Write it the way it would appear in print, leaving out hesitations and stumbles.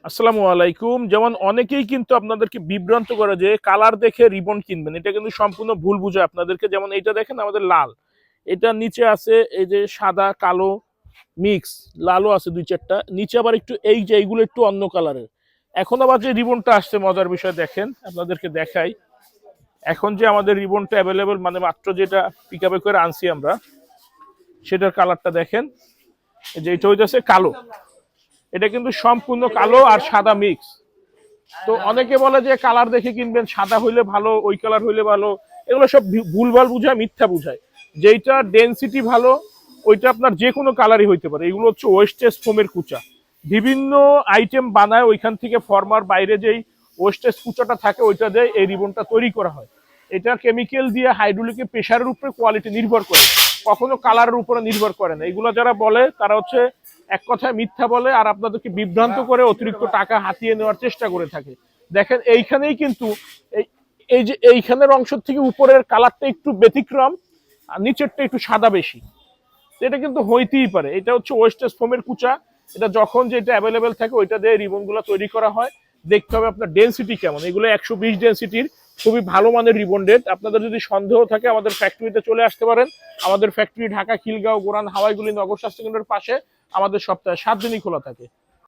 আসসালামু আলাইকুম। যেমন অনেকেই কিন্তু আপনাদেরকে বিভ্রান্ত করে যে কালার দেখে রিবন কিনবেন, এটা কিন্তু সম্পূর্ণ ভুল বুঝায় আপনাদেরকে। যেমন এইটা দেখেন আমাদের লাল, এটা নিচে আছে এই যে সাদা কালো মিক্স, লালও আছে দুই চারটা, নিচে আবার একটু এই যে এইগুলো একটু অন্য কালারের। এখন আবার যে রিবনটা আসছে মজার বিষয় দেখেন, আপনাদেরকে দেখাই। এখন যে আমাদের রিবনটা অ্যাভেলেবেল, মানে মাত্র যেটা পিক আপে করে আনছি আমরা, সেটার কালারটা দেখেন। এই যে এটা হইতেছে কালো, এটা কিন্তু সম্পূর্ণ কালো আর সাদা মিক্স। তো অনেকে বলে যে কালার দেখে কিনবেন, সাদা হইলে ভালো, ওই কালার হইলে ভালো। এগুলো সব ভুলভাল বুঝায়, মিথ্যা বুঝায়। যেইটা ডেনসিটি ভালো ওইটা আপনার যে কোনো কালারই হইতে পারে। এগুলো হচ্ছে ওয়েস্টেজ ফোমের কুচা, বিভিন্ন আইটেম বানায় ওইখান থেকে। ফর্মার বাইরে যেই ওয়েস্টেজ কুচাটা থাকে ওইটা দিয়ে এই রিবনটা তৈরি করা হয়। এটা কেমিক্যাল দিয়ে হাইড্রোলিকের প্রেশারের উপরে কোয়ালিটি নির্ভর করে, কখনো কালারের উপরে নির্ভর করে না। এগুলো যারা বলে তারা হচ্ছে এক কথায় মিথ্যা বলে, আর আপনাদেরকে বিভ্রান্ত করে অতিরিক্ত টাকা হাতিয়ে নেওয়ার চেষ্টা করে থাকে। দেখেন এইখানেই কিন্তু এই এই যে এইখানের অংশ থেকে উপরের কালারটা একটু ব্যতিক্রম, আর নিচেরটা একটু সাদা বেশি। এটা কিন্তু হইতেই পারে, এটা হচ্ছে ওয়েস্টেজ ফোমের কুচা। এটা যখন যেটা অ্যাভেলেবেল থাকে ওইটা দিয়ে রিবন গুলো তৈরি করা হয়। দেখতে হবে আপনার ডেনসিটি কেমন। এগুলো 120 ডেনসিটির খুবই ভালো মানের রিবন ডেট। আপনাদের যদি সন্দেহ থাকে আমাদের ফ্যাক্টরিতে চলে আসতে পারেন। আমাদের ফ্যাক্টরি ঢাকা, খিলগাঁও, গোরান, হাওয়াইগুলি নগর স্বাস্থ্য কেন্দ্রের পাশে। আমাদের সপ্তাহে 7 দিনই খোলা থাকে।